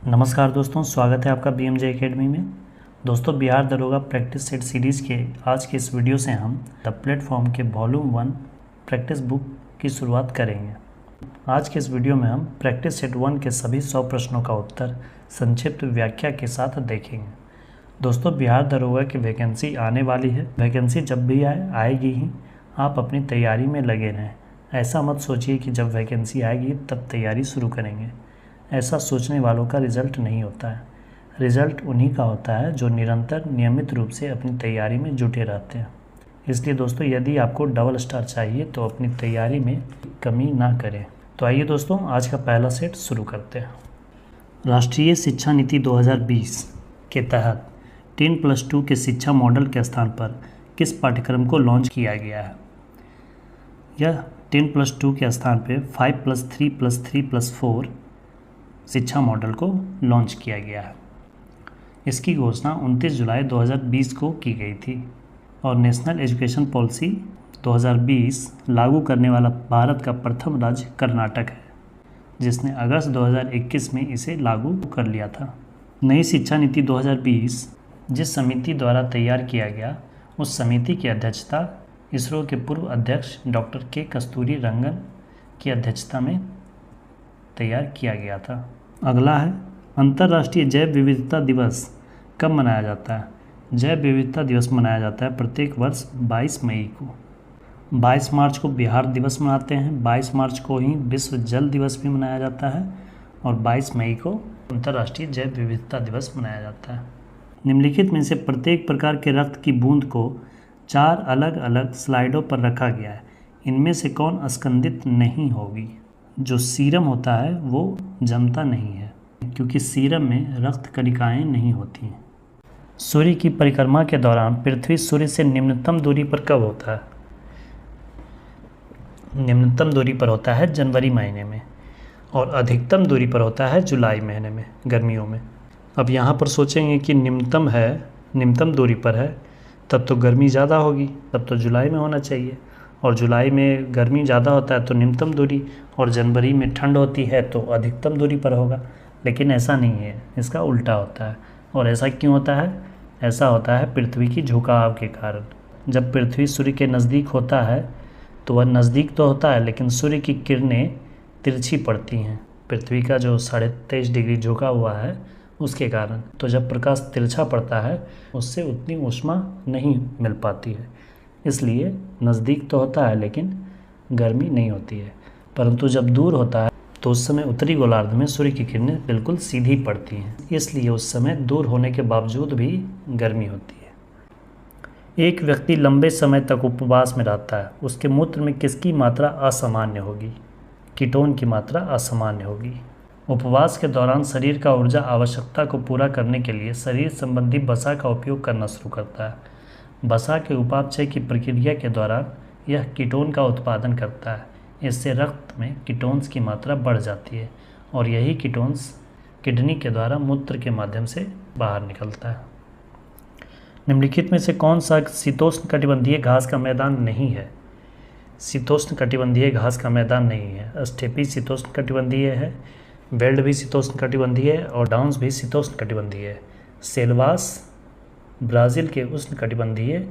नमस्कार दोस्तों, स्वागत है आपका BMJ एकेडमी में। दोस्तों, बिहार दरोगा प्रैक्टिस सेट सीरीज़ के आज के इस वीडियो से हम द प्लेटफॉर्म के वॉल्यूम 1 प्रैक्टिस बुक की शुरुआत करेंगे। आज के इस वीडियो में हम प्रैक्टिस सेट 1 के सभी 100 प्रश्नों का उत्तर संक्षिप्त व्याख्या के साथ देखेंगे। दोस्तों, बिहार दरोगा की वैकेंसी आने वाली है। वैकेंसी जब भी आएगी ही आप अपनी तैयारी में लगे रहें। ऐसा मत सोचिए कि जब वैकेंसी आएगी तब तैयारी शुरू करेंगे। ऐसा सोचने वालों का रिज़ल्ट नहीं होता है। रिज़ल्ट उन्हीं का होता है जो निरंतर नियमित रूप से अपनी तैयारी में जुटे रहते हैं। इसलिए दोस्तों, यदि आपको डबल स्टार चाहिए तो अपनी तैयारी में कमी ना करें। तो आइए दोस्तों, आज का पहला सेट शुरू करते हैं। राष्ट्रीय शिक्षा नीति 2020 के तहत 10+2 के शिक्षा मॉडल के स्थान पर किस पाठ्यक्रम को लॉन्च किया गया है? यह 10+2 के स्थान पर 5+3+3+4 शिक्षा मॉडल को लॉन्च किया गया है। इसकी घोषणा 29 जुलाई 2020 को की गई थी और नेशनल एजुकेशन पॉलिसी 2020 लागू करने वाला भारत का प्रथम राज्य कर्नाटक है, जिसने अगस्त 2021 में इसे लागू कर लिया था। नई शिक्षा नीति 2020 जिस समिति द्वारा तैयार किया गया, उस समिति की अध्यक्षता इसरो के पूर्व अध्यक्ष डॉक्टर के कस्तूरी रंगन की अध्यक्षता में तैयार किया गया था। अगला है, अंतर्राष्ट्रीय जैव विविधता दिवस कब मनाया जाता है? जैव विविधता दिवस मनाया जाता है प्रत्येक वर्ष 22 मई को। 22 मार्च को बिहार दिवस मनाते हैं। 22 मार्च को ही विश्व जल दिवस भी मनाया जाता है और 22 मई को अंतर्राष्ट्रीय जैव विविधता दिवस मनाया जाता है। निम्नलिखित में से प्रत्येक प्रकार के रक्त की बूंद को 4 अलग अलग स्लाइडों पर रखा गया है। इनमें से कौन अस्कंदित नहीं होगी? जो सीरम होता है वो जमता नहीं है, क्योंकि सीरम में रक्त कणिकाएं नहीं होती हैं। सूर्य की परिक्रमा के दौरान पृथ्वी सूर्य से निम्नतम दूरी पर कब होता है? निम्नतम दूरी पर होता है जनवरी महीने में और अधिकतम दूरी पर होता है जुलाई महीने में, गर्मियों में। अब यहाँ पर सोचेंगे कि निम्नतम दूरी पर है, तब तो गर्मी ज़्यादा होगी, तब तो जुलाई में होना चाहिए। और जुलाई में गर्मी ज़्यादा होता है तो निम्नतम दूरी, और जनवरी में ठंड होती है तो अधिकतम दूरी पर होगा। लेकिन ऐसा नहीं है, इसका उल्टा होता है। और ऐसा क्यों होता है? ऐसा होता है पृथ्वी की झुकाव के कारण। जब पृथ्वी सूर्य के नज़दीक होता है तो वह नज़दीक तो होता है, लेकिन सूर्य की किरणें तिरछी पड़ती हैं पृथ्वी का जो 23.5 डिग्री झुका हुआ है उसके कारण। तो जब प्रकाश तिरछा पड़ता है उससे उतनी ऊष्मा नहीं मिल पाती है, इसलिए नज़दीक तो होता है लेकिन गर्मी नहीं होती है। परंतु जब दूर होता है तो उस समय उत्तरी गोलार्ध में सूर्य की किरणें बिल्कुल सीधी पड़ती हैं, इसलिए उस समय दूर होने के बावजूद भी गर्मी होती है। एक व्यक्ति लंबे समय तक उपवास में रहता है, उसके मूत्र में किसकी मात्रा असामान्य होगी? कीटोन की मात्रा असामान्य होगी। उपवास के दौरान शरीर का ऊर्जा आवश्यकता को पूरा करने के लिए शरीर संबंधी वसा का उपयोग करना शुरू करता है। वसा के उपापचय की प्रक्रिया के दौरान यह कीटोन का उत्पादन करता है। इससे रक्त में कीटोन्स की मात्रा बढ़ जाती है और यही कीटोन्स किडनी के द्वारा मूत्र के माध्यम से बाहर निकलता है। निम्नलिखित में से कौन सा शीतोष्ण कटिबंधीय घास का मैदान नहीं है? शीतोष्ण कटिबंधीय घास का मैदान नहीं है। स्टेपी शीतोष्ण कटिबंधीय है, वेल्ड भी शीतोष्ण कटिबंधीय है और डाउन्स भी शीतोष्ण कटिबंधीय है। सेल्वास ब्राज़ील के उष्ण कटिबंधीय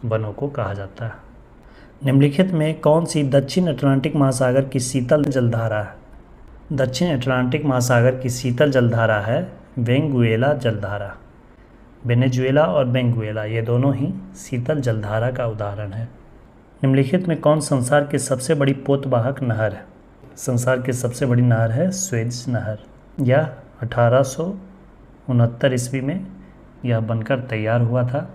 वनों को कहा जाता है। निम्नलिखित में कौन सी दक्षिण अटलांटिक महासागर की शीतल जलधारा है? दक्षिण अटलांटिक महासागर की शीतल जलधारा है वेनेजुएला जलधारा। वेनेजुएला और बेंगुएला ये दोनों ही शीतल जलधारा का उदाहरण है। निम्नलिखित में कौन संसार की सबसे बड़ी पोतवाहक नहर है? संसार की सबसे बड़ी नहर है स्वेज नहर। यह 1869 ईस्वी में यह बनकर तैयार हुआ था,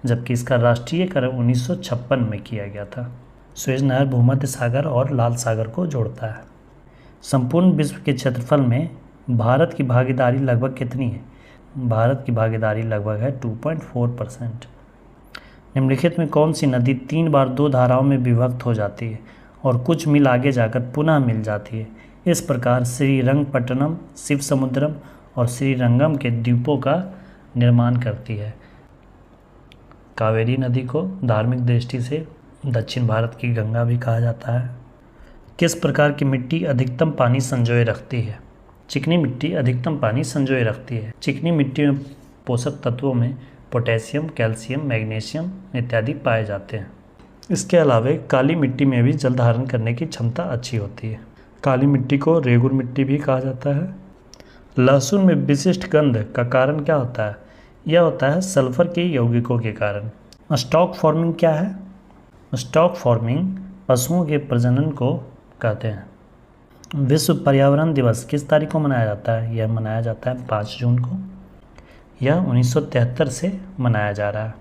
जबकि इसका राष्ट्रीयकरण 1956 में किया गया था। स्वेज नहर भूमध्य सागर और लाल सागर को जोड़ता है। संपूर्ण विश्व के क्षेत्रफल में भारत की भागीदारी लगभग कितनी है? भारत की भागीदारी लगभग है 2.4%। निम्नलिखित में कौन सी नदी 3 बार 2 धाराओं में विभक्त हो जाती है और कुछ मील आगे जाकर पुनः मिल जाती है? इस प्रकार श्रीरंगपट्टनम, शिव समुद्रम और श्रीरंगम के द्वीपों का निर्माण करती है। कावेरी नदी को धार्मिक दृष्टि से दक्षिण भारत की गंगा भी कहा जाता है। किस प्रकार की मिट्टी अधिकतम पानी संजोए रखती है? चिकनी मिट्टी अधिकतम पानी संजोए रखती है। चिकनी मिट्टी में पोषक तत्वों में पोटेशियम, कैल्शियम, मैग्नीशियम इत्यादि पाए जाते हैं। इसके अलावा काली मिट्टी में भी जल धारण करने की क्षमता अच्छी होती है। काली मिट्टी को रेगुर मिट्टी भी कहा जाता है। लहसुन में विशिष्ट गंध का कारण क्या होता है? यह होता है सल्फर के यौगिकों के कारण। स्टॉक फॉर्मिंग क्या है? स्टॉक फॉर्मिंग पशुओं के प्रजनन को कहते हैं। विश्व पर्यावरण दिवस किस तारीख को मनाया जाता है? यह मनाया जाता है 5 जून को। यह 1973 से मनाया जा रहा है।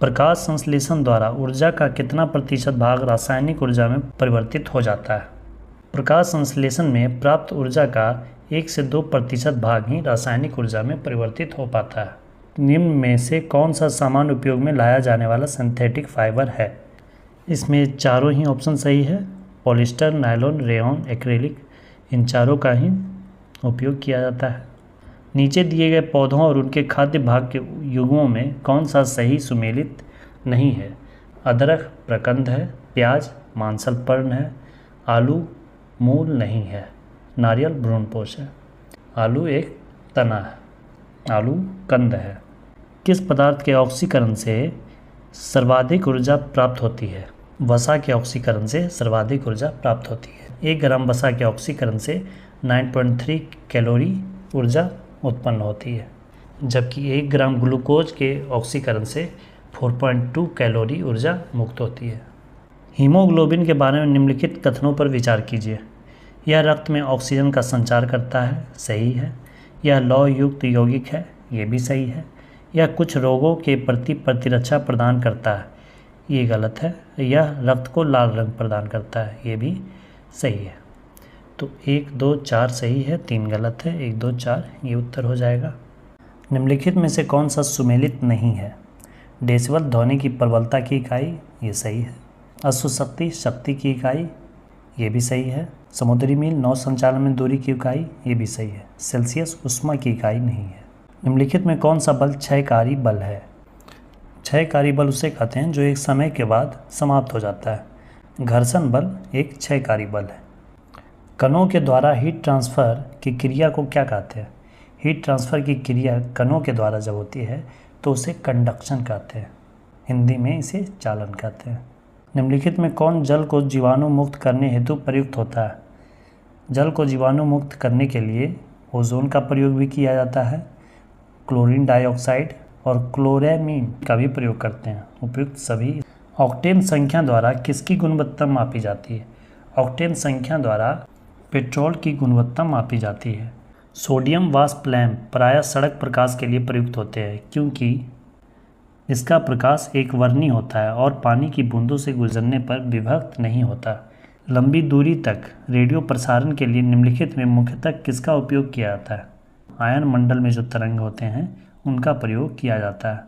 प्रकाश संश्लेषण द्वारा ऊर्जा का कितना प्रतिशत भाग रासायनिक ऊर्जा में परिवर्तित हो जाता है? प्रकाश संश्लेषण में प्राप्त ऊर्जा का 1 से 2% भाग ही रासायनिक ऊर्जा में परिवर्तित हो पाता है। निम्न में से कौन सा सामान्य उपयोग में लाया जाने वाला सिंथेटिक फाइबर है? इसमें चारों ही ऑप्शन सही है। पॉलिस्टर, नायलॉन, रेयॉन, एक्रेलिक, इन चारों का ही उपयोग किया जाता है। नीचे दिए गए पौधों और उनके खाद्य भाग के युग्मों में कौन सा सही सुमेलित नहीं है? अदरक प्रकंद है, प्याज मांसल पर्ण है, आलू मूल नहीं है, नारियल भ्रूणपोष है। आलू एक तना है, आलू कंद है। किस पदार्थ के ऑक्सीकरण से सर्वाधिक ऊर्जा प्राप्त होती है? वसा के ऑक्सीकरण से सर्वाधिक ऊर्जा प्राप्त होती है। 1 ग्राम वसा के ऑक्सीकरण से 9.3 कैलोरी ऊर्जा उत्पन्न होती है, जबकि 1 ग्राम ग्लूकोज के ऑक्सीकरण से 4.2 कैलोरी ऊर्जा मुक्त होती है। हीमोग्लोबिन के बारे में निम्नलिखित कथनों पर विचार कीजिए। यह रक्त में ऑक्सीजन का संचार करता है, सही है। यह लौह युक्त यौगिक है, ये भी सही है। यह कुछ रोगों के प्रति प्रतिरक्षा प्रदान करता है, ये गलत है। यह रक्त को लाल रंग प्रदान करता है, ये भी सही है। तो 1, 2, 4 सही है, 3 गलत है। 1, 2, 4 ये उत्तर हो जाएगा। निम्नलिखित में से कौन सा सुमेलित नहीं है? डेसिबल ध्वनि की प्रबलता की इकाई, ये सही है। अश्वशक्ति शक्ति की इकाई, ये भी सही है। समुद्री मील नौ संचालन में दूरी की इकाई, ये भी सही है। सेल्सियस ऊष्मा की इकाई नहीं है। निम्नलिखित में कौन सा बल क्षयकारी बल है? क्षयकारी बल उसे कहते हैं जो एक समय के बाद समाप्त हो जाता है। घर्षण बल एक क्षयकारी बल है। कणों के द्वारा हीट ट्रांसफ़र की क्रिया को क्या कहते हैं? हीट ट्रांसफ़र की क्रिया कणों के द्वारा जब होती है तो उसे कंडक्शन कहते हैं, हिंदी में इसे चालन कहते हैं। निम्नलिखित में कौन जल को जीवाणु मुक्त करने हेतु प्रयुक्त होता है? जल को जीवाणु मुक्त करने के लिए ओजोन का प्रयोग भी किया जाता है, क्लोरीन डाइऑक्साइड और क्लोरेमीन का भी प्रयोग करते हैं। उपयुक्त सभी। ऑक्टेन संख्या द्वारा किसकी गुणवत्ता मापी जाती है? ऑक्टेन संख्या द्वारा पेट्रोल की गुणवत्ता मापी जाती है। सोडियम वाष्प लैंप प्रायः सड़क प्रकाश के लिए प्रयुक्त होते हैं क्योंकि इसका प्रकाश एक वर्णी होता है और पानी की बूंदों से गुजरने पर विभक्त नहीं होता। लंबी दूरी तक रेडियो प्रसारण के लिए निम्नलिखित में मुख्यतः किसका उपयोग किया जाता है? आयन मंडल में जो तरंग होते हैं उनका प्रयोग किया जाता है।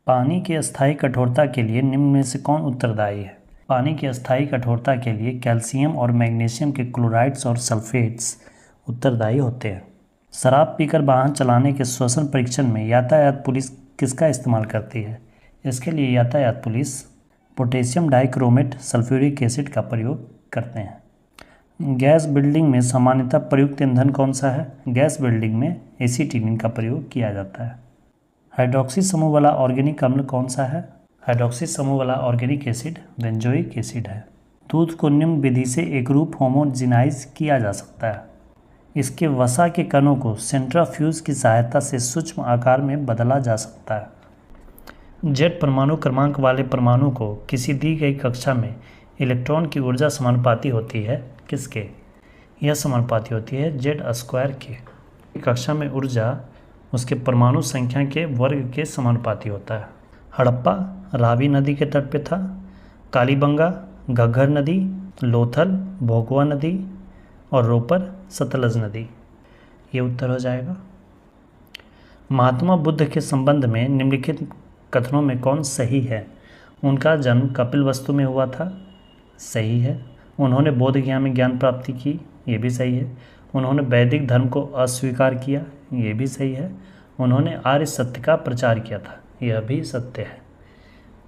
पानी की अस्थायी कठोरता के लिए निम्न में से कौन उत्तरदायी है? पानी की अस्थायी कठोरता के लिए कैल्शियम और मैग्नीशियम के क्लोराइड्स और सल्फेट्स उत्तरदायी होते हैं। शराब पीकर वाहन चलाने के श्वसन परीक्षण में यातायात पुलिस किसका इस्तेमाल करती है? इसके लिए यातायात police potassium dichromate sulphuric acid का प्रयोग करते हैं। गैस बिल्डिंग में सामान्यतः प्रयुक्त ईंधन कौन सा है? गैस बिल्डिंग में एसीटिलीन का प्रयोग किया जाता है। हाइड्रोक्सी समूह वाला ऑर्गेनिक अम्ल कौन सा है? हाइड्रोक्सी समूह वाला ऑर्गेनिक एसिड बेंजोइक एसिड है। दूध को निम्न विधि से एकरूप होमोजिनाइज किया जा सकता है। इसके वसा के कणों को सेंट्रीफ्यूज की सहायता से सूक्ष्म आकार में बदला जा सकता है। जेड परमाणु क्रमांक वाले परमाणु को किसी दी गई कक्षा में इलेक्ट्रॉन की ऊर्जा समानुपाती होती है किसके? यह समानुपाती होती है Z² के। कक्षा में ऊर्जा उसके परमाणु संख्या के वर्ग के समानुपाती होता है। हड़प्पा रावी नदी के तट पे था। कालीबंगा घग्गर नदी, लोथल भोगवा नदी और रोपर सतलज नदी। ये उत्तर हो जाएगा। महात्मा बुद्ध के संबंध में निम्नलिखित कथनों में कौन सही है? उनका जन्म कपिलवस्तु में हुआ था, सही है। उन्होंने बोध गया में ज्ञान प्राप्ति की, ये भी सही है। उन्होंने वैदिक धर्म को अस्वीकार किया, ये भी सही है। उन्होंने आर्य सत्य का प्रचार किया था, यह भी सत्य है।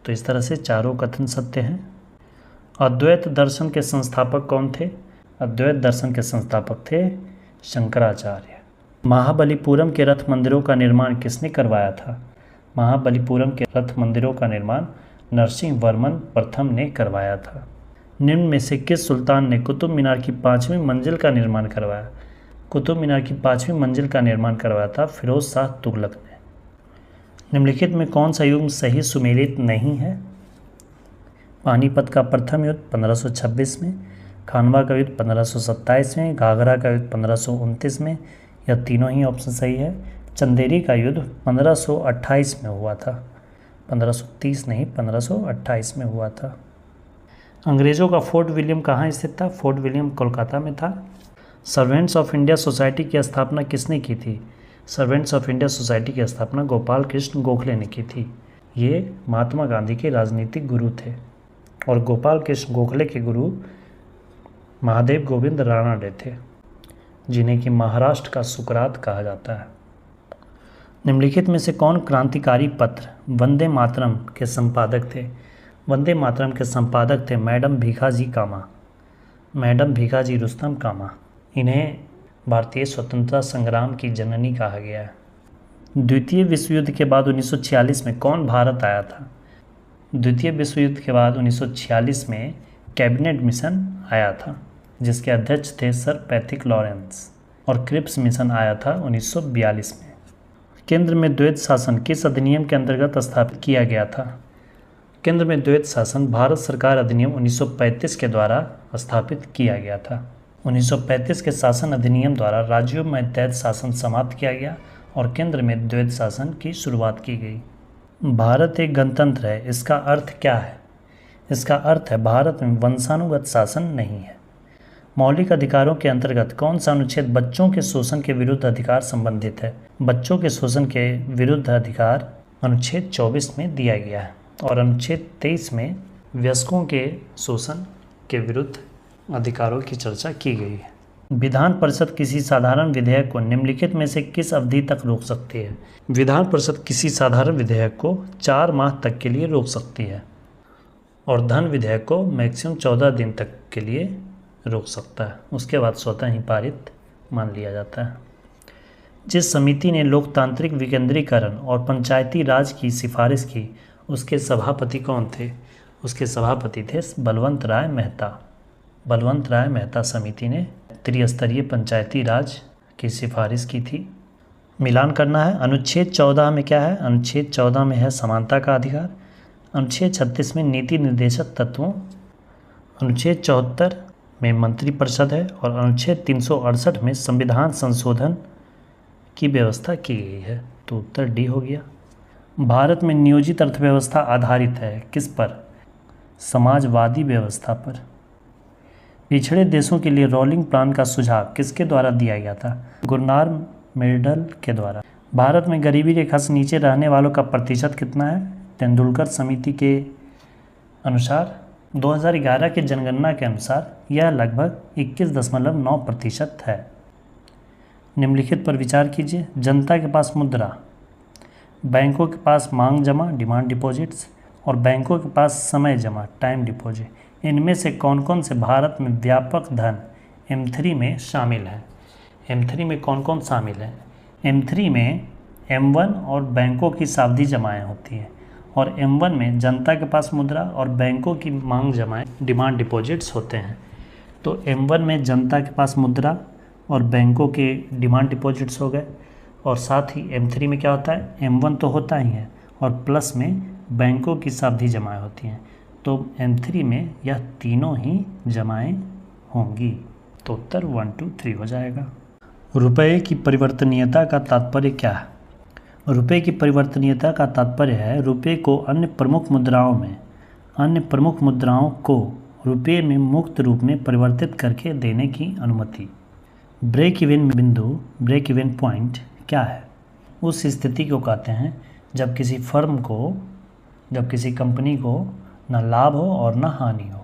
तो इस तरह से चारों कथन सत्य हैं। अद्वैत दर्शन के संस्थापक कौन थे? अद्वैत दर्शन के संस्थापक थे शंकराचार्य। महाबलीपुरम के रथ मंदिरों का निर्माण किसने करवाया था? महाबलीपुरम के रथ मंदिरों का निर्माण नरसिंह वर्मन प्रथम ने करवाया था। निम्न में से किस सुल्तान ने कुतुब मीनार की 5वीं मंजिल का निर्माण करवाया? कुतुब मीनार की 5वीं मंजिल का निर्माण करवाया था फिरोज शाह तुगलक ने। निम्नलिखित में कौन सा युग सही सुमेलित नहीं है? पानीपत का प्रथम युद्ध 1526 में, खानवा का युद्ध 1527 में, घाघरा का युद्ध 1529 में, यह तीनों ही ऑप्शन सही है। चंदेरी का युद्ध 1528 में हुआ था, 1530 नहीं 1528 में हुआ था। अंग्रेज़ों का फोर्ट विलियम कहाँ स्थित था? फोर्ट विलियम कोलकाता में था। सर्वेंट्स ऑफ इंडिया सोसाइटी की स्थापना किसने की थी? सर्वेंट्स ऑफ इंडिया सोसाइटी की स्थापना गोपाल कृष्ण गोखले ने की थी। ये महात्मा गांधी के राजनीतिक गुरु थे और गोपाल कृष्ण गोखले के गुरु महादेव गोविंद रानडे थे, जिन्हें कि महाराष्ट्र का सुकरात कहा जाता है। निम्नलिखित में से कौन क्रांतिकारी पत्र वंदे मातरम के संपादक थे? वंदे मातरम के संपादक थे मैडम भीखाजी कामा, मैडम भीखाजी रुस्तम कामा। इन्हें भारतीय स्वतंत्रता संग्राम की जननी कहा गया है। द्वितीय विश्व युद्ध के बाद 1946 में कौन भारत आया था? द्वितीय विश्व युद्ध के बाद 1946 में कैबिनेट मिशन आया था, जिसके अध्यक्ष थे सर पैथिक लॉरेंस, और क्रिप्स मिशन आया था 1942 में। केंद्र में द्वैध शासन किस अधिनियम के अंतर्गत स्थापित किया गया था? केंद्र में द्वैध शासन भारत सरकार अधिनियम 1935 के द्वारा स्थापित किया गया था। 1935 के शासन अधिनियम द्वारा राज्यों में द्वैध शासन समाप्त किया गया और केंद्र में द्वैध शासन की शुरुआत की गई। भारत एक गणतंत्र है, इसका अर्थ क्या है? इसका अर्थ है भारत में वंशानुगत शासन नहीं है। मौलिक अधिकारों के अंतर्गत कौन सा अनुच्छेद बच्चों के शोषण के विरुद्ध अधिकार संबंधित है? बच्चों के शोषण के विरुद्ध अधिकार अनुच्छेद 24 में दिया गया है और अनुच्छेद 23 में वयस्कों के शोषण के विरुद्ध अधिकारों की चर्चा की गई है। विधान परिषद किसी साधारण विधेयक को निम्नलिखित में से किस अवधि तक रोक सकती है? विधान परिषद किसी साधारण विधेयक को 4 माह तक के लिए रोक सकती है और धन विधेयक को मैक्सिमम 14 दिन तक के लिए रोक सकता है। उसके बाद स्वतः ही पारित मान लिया जाता है। जिस समिति ने लोकतांत्रिक विकेंद्रीकरण और पंचायती राज की सिफारिश की, उसके सभापति कौन थे? उसके सभापति थे बलवंत राय मेहता। बलवंत राय मेहता समिति ने त्रिस्तरीय पंचायती राज की सिफारिश की थी। मिलान करना है। अनुच्छेद 14 में क्या है? अनुच्छेद 14 में है समानता का अधिकार। अनुच्छेद 36 में नीति निर्देशक तत्वों, अनुच्छेद 74 में मंत्रिपरिषद है और अनुच्छेद 368 में संविधान संशोधन की व्यवस्था की गई है। तो उत्तर डी हो गया। भारत में नियोजित अर्थव्यवस्था आधारित है किस पर? समाजवादी व्यवस्था पर। पिछड़े देशों के लिए रोलिंग प्लान का सुझाव किसके द्वारा दिया गया था? गुरनार मेडल के द्वारा। भारत में गरीबी रेखा से नीचे रहने वालों का प्रतिशत कितना है? तेंदुलकर समिति के अनुसार 2011 के जनगणना के अनुसार यह लगभग 21.9% है। निम्नलिखित पर विचार कीजिए। जनता के पास मुद्रा, बैंकों के पास मांग जमा डिमांड डिपॉजिट्स और बैंकों के पास समय जमा टाइम डिपॉजिट, इनमें से कौन कौन से भारत में व्यापक धन M3 में शामिल है? M3 में कौन कौन शामिल है? M3 में M1 और बैंकों की सावधि जमाएँ होती हैं और M1 में जनता के पास मुद्रा और बैंकों की मांग जमाएँ डिमांड डिपॉजिट्स होते हैं। तो M1 में जनता के पास मुद्रा और बैंकों के डिमांड डिपॉजिट्स हो गए और साथ ही M3 में क्या होता है? M1 तो होता ही है और प्लस में बैंकों की सावधि जमाएँ होती हैं। तो M3 में यह तीनों ही जमाएँ होंगी। तो उत्तर 1, 2, 3 हो जाएगा। रुपये की परिवर्तनीयता का तात्पर्य क्या है? रुपये की परिवर्तनीयता का तात्पर्य है रुपये को अन्य प्रमुख मुद्राओं को रुपये में मुक्त रूप में परिवर्तित करके देने की अनुमति। ब्रेक इवन बिंदु, ब्रेक इवन पॉइंट क्या है? उस स्थिति को कहते हैं जब किसी फर्म को, जब किसी कंपनी को न लाभ हो और न हानि हो।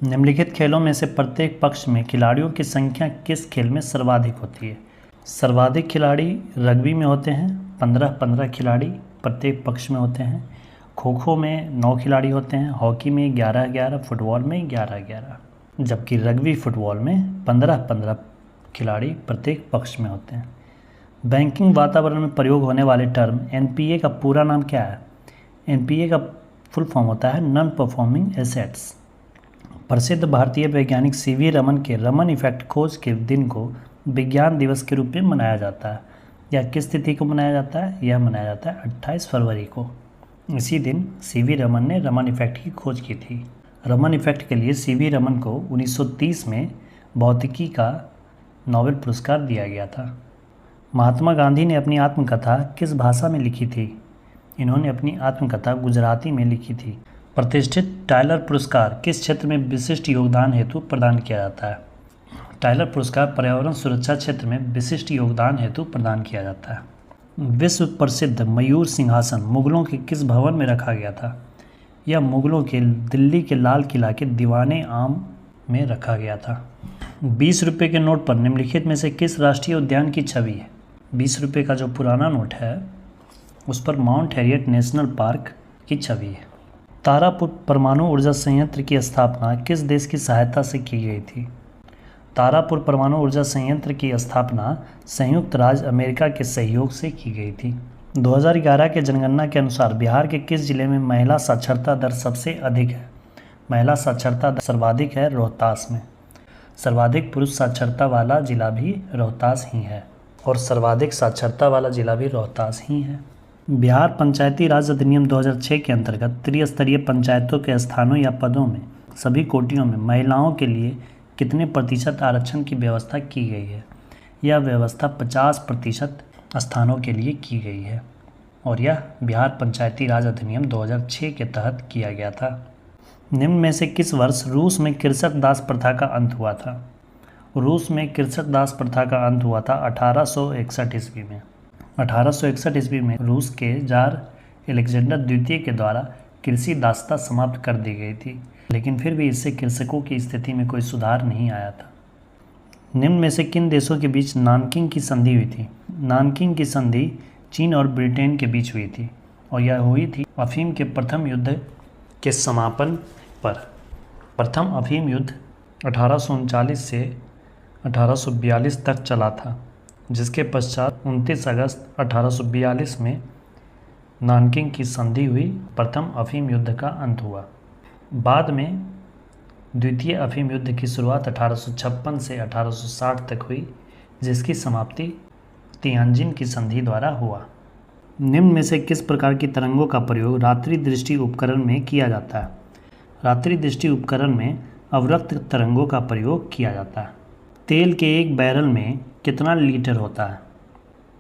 निम्नलिखित खेलों में से प्रत्येक पक्ष में खिलाड़ियों की संख्या किस खेल में सर्वाधिक होती है? सर्वाधिक खिलाड़ी रग्बी में होते हैं, 15-15 खिलाड़ी प्रत्येक पक्ष में होते हैं। खो खो में 9 खिलाड़ी होते हैं, हॉकी में 11-11, फुटबॉल में 11-11, जबकि रग्बी फुटबॉल में 15-15 खिलाड़ी प्रत्येक पक्ष में होते हैं। बैंकिंग वातावरण में प्रयोग होने वाले टर्म एनपीए का पूरा नाम क्या है? एनपीए का फुल फॉर्म होता है नॉन परफॉर्मिंग एसेट्स। प्रसिद्ध भारतीय वैज्ञानिक सीवी रमन के रमन इफेक्ट खोज के दिन को विज्ञान दिवस के रूप में मनाया जाता है। यह किस तिथि को मनाया जाता है? यह मनाया जाता है 28 फरवरी को। इसी दिन सीवी रमन ने रमन इफेक्ट की खोज की थी। रमन इफेक्ट के लिए सीवी रमन को 1930 में भौतिकी का नोबेल पुरस्कार दिया गया था। महात्मा गांधी ने अपनी आत्मकथा किस भाषा में लिखी थी? इन्होंने अपनी आत्मकथा गुजराती में लिखी थी। प्रतिष्ठित टाइलर पुरस्कार किस क्षेत्र में विशिष्ट योगदान हेतु प्रदान किया जाता है? टाइलर पुरस्कार पर्यावरण सुरक्षा क्षेत्र में विशिष्ट योगदान हेतु प्रदान किया जाता है। विश्व प्रसिद्ध मयूर सिंहासन मुगलों के किस भवन में रखा गया था? यह मुगलों के दिल्ली के लाल किला के दीवाने आम में रखा गया था। 20 रुपये के नोट पर निम्नलिखित में से किस राष्ट्रीय उद्यान की छवि है? 20 रुपये का जो पुराना नोट है उस पर माउंट हैरियट नेशनल पार्क की छवि है। तारापुर परमाणु ऊर्जा संयंत्र की स्थापना किस देश की सहायता से की गई थी? तारापुर परमाणु ऊर्जा संयंत्र की स्थापना संयुक्त राज्य अमेरिका के सहयोग से की गई थी। 2011 के जनगणना के अनुसार बिहार के किस जिले में महिला साक्षरता दर सबसे अधिक है? महिला साक्षरता दर सर्वाधिक है रोहतास में। सर्वाधिक पुरुष साक्षरता वाला जिला भी रोहतास ही है और सर्वाधिक साक्षरता वाला जिला भी रोहतास ही है। बिहार पंचायती राज अधिनियम 2006 के अंतर्गत त्रिस्तरीय पंचायतों के स्थानों या पदों में सभी कोटियों में महिलाओं के लिए कितने प्रतिशत आरक्षण की व्यवस्था की गई है? यह व्यवस्था 50% स्थानों के लिए की गई है और यह बिहार पंचायती राज अधिनियम 2006 के तहत किया गया था। निम्न में से किस वर्ष रूस में कृषक दास प्रथा का अंत हुआ था? रूस में कृषक दास प्रथा का अंत हुआ था 1861 ईस्वी में। 1861 ईस्वी में रूस के जार अलेक्जेंडर द्वितीय के द्वारा कृषि दासता समाप्त कर दी गई थी, लेकिन फिर भी इससे कृषकों की स्थिति में कोई सुधार नहीं आया था। निम्न में से किन देशों के बीच नानकिंग की संधि हुई थी? नानकिंग की संधि चीन और ब्रिटेन के बीच हुई थी और यह हुई थी अफीम के प्रथम युद्ध के समापन पर। प्रथम अफीम युद्ध 1839 से 1842 तक चला था, जिसके पश्चात 29 अगस्त 1842 में नानकिंग की संधि हुई। प्रथम अफीम युद्ध का अंत हुआ। बाद में द्वितीय अफीम युद्ध की शुरुआत 1856 से 1860 तक हुई, जिसकी समाप्ति तियानजिन की संधि द्वारा हुआ। निम्न में से किस प्रकार की तरंगों का प्रयोग रात्रि दृष्टि उपकरण में किया जाता है? रात्रि दृष्टि उपकरण में अवरक्त तरंगों का प्रयोग किया जाता है। तेल के एक बैरल में कितना लीटर होता है?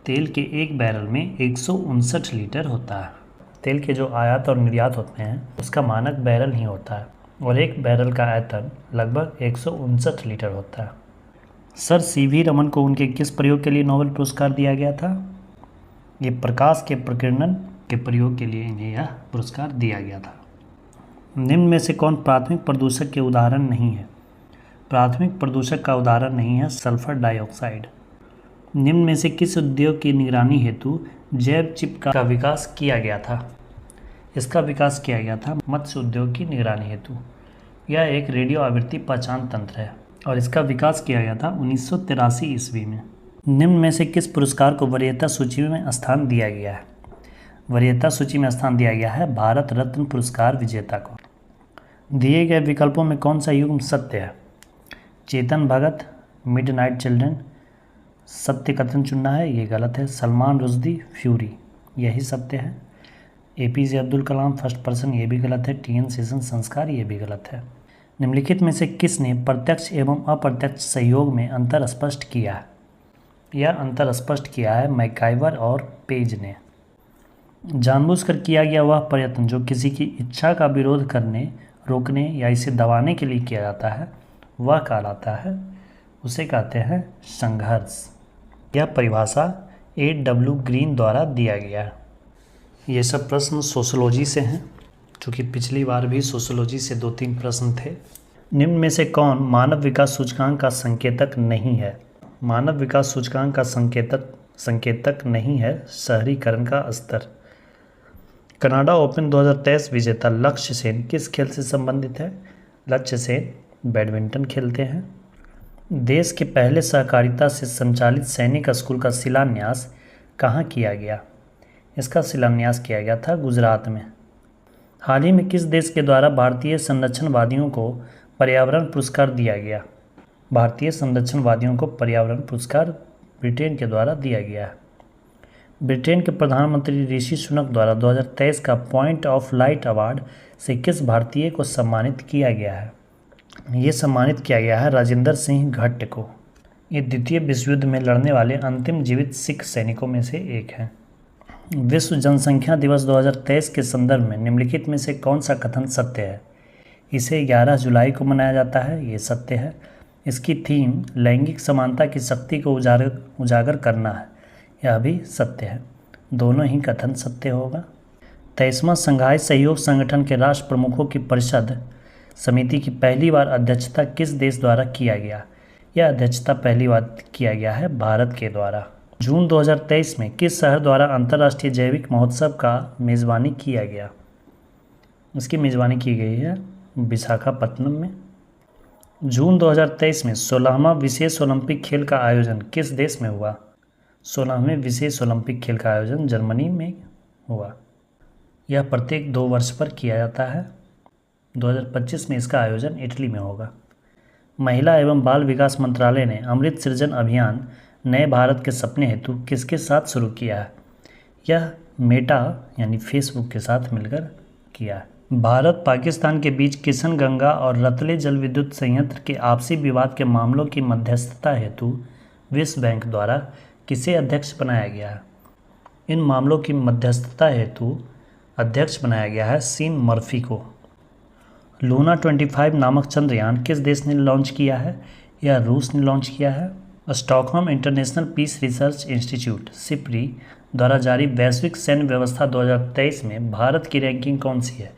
तेल के एक बैरल में 159 लीटर होता है। तेल के जो आयात और निर्यात होते हैं उसका मानक बैरल ही होता है और एक बैरल का आयतन लगभग 159 लीटर होता है। सर सीवी रमन को उनके किस प्रयोग के लिए नोबेल पुरस्कार दिया गया था? ये प्रकाश के प्रकीर्णन के प्रयोग के लिए इन्हें यह पुरस्कार दिया गया था। निम्न में से कौन प्राथमिक प्रदूषक के उदाहरण नहीं है? प्राथमिक प्रदूषक का उदाहरण नहीं है सल्फर डाइऑक्साइड। निम्न में से किस उद्योग की निगरानी हेतु जैव चिप का विकास किया गया था? इसका विकास किया गया था मत्स्य उद्योग की निगरानी हेतु। यह एक रेडियो आवृत्ति पहचान तंत्र है और इसका विकास किया गया था 1983 ईस्वी में। निम्न में से किस पुरस्कार को वरीयता सूची में स्थान दिया गया है? वरीयता सूची में स्थान दिया गया है भारत रत्न पुरस्कार विजेता को। दिए गए विकल्पों में कौन सा युग्म सत्य है? चेतन भगत, मिडनाइट चिल्ड्रन, सत्य कथन चुनना है, ये गलत है। सलमान रुश्दी, फ्यूरी, यही सत्य है। APJ Abdul Kalam, first person, ये भी गलत है। टीएन शेषन, संस्कार, ये भी गलत है। निम्नलिखित में से किसने प्रत्यक्ष एवं अप्रत्यक्ष सहयोग में अंतर स्पष्ट किया है? यह अंतर स्पष्ट किया है मैकाइवर और पेज ने। जानबूझकर किया गया वह प्रयत्न जो किसी की इच्छा का विरोध करने, रोकने या इसे दबाने के लिए किया जाता है वह कहलाता है, उसे कहते हैं संघर्ष। यह परिभाषा A.W. ग्रीन द्वारा दिया गया है। ये सब प्रश्न सोशियोलॉजी से हैं, चूँकि पिछली बार भी सोशियोलॉजी से 2-3 प्रश्न थे। निम्न में से कौन मानव विकास सूचकांक का संकेतक नहीं है? मानव विकास सूचकांक का संकेतक नहीं है शहरीकरण का स्तर। कनाडा ओपन 2023 विजेता लक्ष्य सेन किस खेल से संबंधित है? लक्ष्य सेन बैडमिंटन खेलते हैं। देश के पहले सहकारिता से संचालित सैनिक स्कूल का शिलान्यास कहाँ किया गया? इसका शिलान्यास किया गया था गुजरात में। हाल ही में किस देश के द्वारा भारतीय संरक्षणवादियों को पर्यावरण पुरस्कार दिया गया? भारतीय संरक्षणवादियों को पर्यावरण पुरस्कार ब्रिटेन के द्वारा दिया गया है। ब्रिटेन के प्रधानमंत्री ऋषि सुनक द्वारा 2023 का पॉइंट ऑफ लाइट अवार्ड से किस भारतीय को सम्मानित किया गया है? ये सम्मानित किया गया है राजेंद्र सिंह भट्ट को। ये द्वितीय विश्व युद्ध में लड़ने वाले अंतिम जीवित सिख सैनिकों में से एक हैं। विश्व जनसंख्या दिवस 2023 के संदर्भ में निम्नलिखित में से कौन सा कथन सत्य है? इसे 11 जुलाई को मनाया जाता है, ये सत्य है। इसकी थीम लैंगिक समानता की शक्ति को उजागर करना है, यह भी सत्य है। दोनों ही कथन सत्य होगा। 23वां संघाई सहयोग संगठन के राष्ट्र प्रमुखों की परिषद समिति की पहली बार अध्यक्षता किस देश द्वारा किया गया? यह अध्यक्षता पहली बार किया गया है भारत के द्वारा। जून 2023 में किस शहर द्वारा अंतर्राष्ट्रीय जैविक महोत्सव का मेज़बानी किया गया? इसकी मेज़बानी की गई है विशाखापत्तनम में। जून 2023 में 16वां विशेष ओलंपिक खेल का आयोजन किस देश में हुआ? 16वें विशेष ओलंपिक खेल का आयोजन जर्मनी में हुआ। यह प्रत्येक 2 वर्ष पर किया जाता है। 2025 में इसका आयोजन इटली में होगा। महिला एवं बाल विकास मंत्रालय ने अमृत सृजन अभियान नए भारत के सपने हेतु किसके साथ शुरू किया है? यह मेटा यानी फेसबुक के साथ मिलकर किया है। भारत पाकिस्तान के बीच किशन गंगा और रतले जल विद्युत संयंत्र के आपसी विवाद के मामलों की मध्यस्थता हेतु विश्व बैंक द्वारा किसे अध्यक्ष बनाया गया है? इन मामलों की मध्यस्थता हेतु अध्यक्ष बनाया गया है सीन मर्फी को। लूना 25 नामक चंद्रयान किस देश ने लॉन्च किया है? यह रूस ने लॉन्च किया है। Stockholm international peace research institute SIPRI द्वारा जारी वैश्विक सैन्य व्यवस्था 2023 में भारत की रैंकिंग कौन सी है?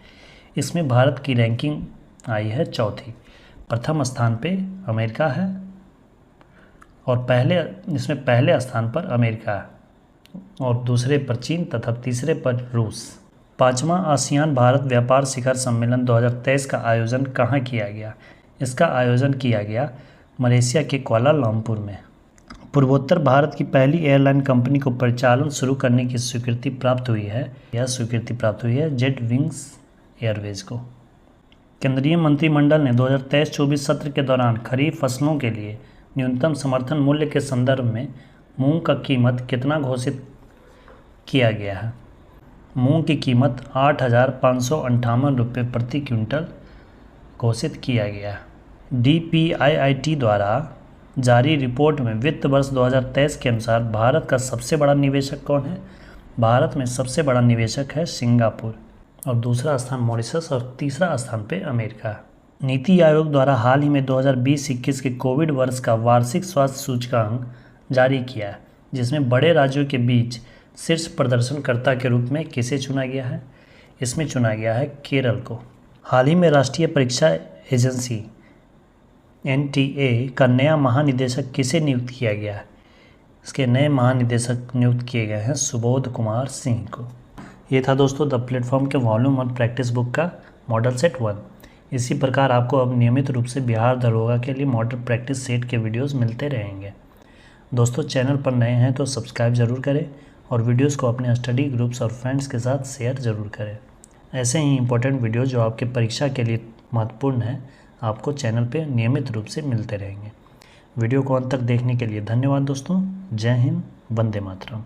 इसमें भारत की रैंकिंग आई है चौथी। प्रथम स्थान पे अमेरिका है और इसमें पहले स्थान पर अमेरिका है और दूसरे पर चीन तथा तीसरे पर रूस। 5वां आसियान भारत व्यापार शिखर सम्मेलन 2023 का आयोजन कहाँ किया गया? इसका आयोजन किया गया मलेशिया के कुआलालंपुर में। पूर्वोत्तर भारत की पहली एयरलाइन कंपनी को परिचालन शुरू करने की स्वीकृति प्राप्त हुई है। यह स्वीकृति प्राप्त हुई है जेट विंग्स एयरवेज को। केंद्रीय मंत्रिमंडल ने 2023-24 सत्र के दौरान खरीफ फसलों के लिए न्यूनतम समर्थन मूल्य के संदर्भ में मूंग का कीमत कितना घोषित किया गया है? मूंग की कीमत 8,558 रुपये प्रति क्विंटल घोषित किया गया। DPIIT द्वारा जारी रिपोर्ट में वित्त वर्ष 2023 के अनुसार भारत का सबसे बड़ा निवेशक कौन है? भारत में सबसे बड़ा निवेशक है सिंगापुर और दूसरा स्थान मॉरिशस और तीसरा स्थान पे अमेरिका। नीति आयोग द्वारा हाल ही में 2020-21 के कोविड वर्ष का वार्षिक स्वास्थ्य सूचकांक जारी किया है, जिसमें बड़े राज्यों के बीच शीर्ष प्रदर्शनकर्ता के रूप में किसे चुना गया है? इसमें चुना गया है केरल को। हाल ही में राष्ट्रीय परीक्षा एजेंसी NTA का नया महानिदेशक किसे नियुक्त किया गया है? इसके नए महानिदेशक नियुक्त किए गए हैं सुबोध कुमार सिंह को। ये था दोस्तों द प्लेटफॉर्म के वॉल्यूम 1 प्रैक्टिस बुक का मॉडल सेट 1। इसी प्रकार आपको अब नियमित रूप से बिहार दरोगा के लिए मॉडल प्रैक्टिस सेट के वीडियोस मिलते रहेंगे। दोस्तों चैनल पर नए हैं तो सब्सक्राइब ज़रूर करें और वीडियोस को अपने स्टडी ग्रुप्स और फ्रेंड्स के साथ शेयर ज़रूर करें। ऐसे ही इंपॉर्टेंट वीडियो जो आपके परीक्षा के लिए महत्वपूर्ण है आपको चैनल पे नियमित रूप से मिलते रहेंगे। वीडियो को अंत तक देखने के लिए धन्यवाद दोस्तों। जय हिंद, वंदे मातरम।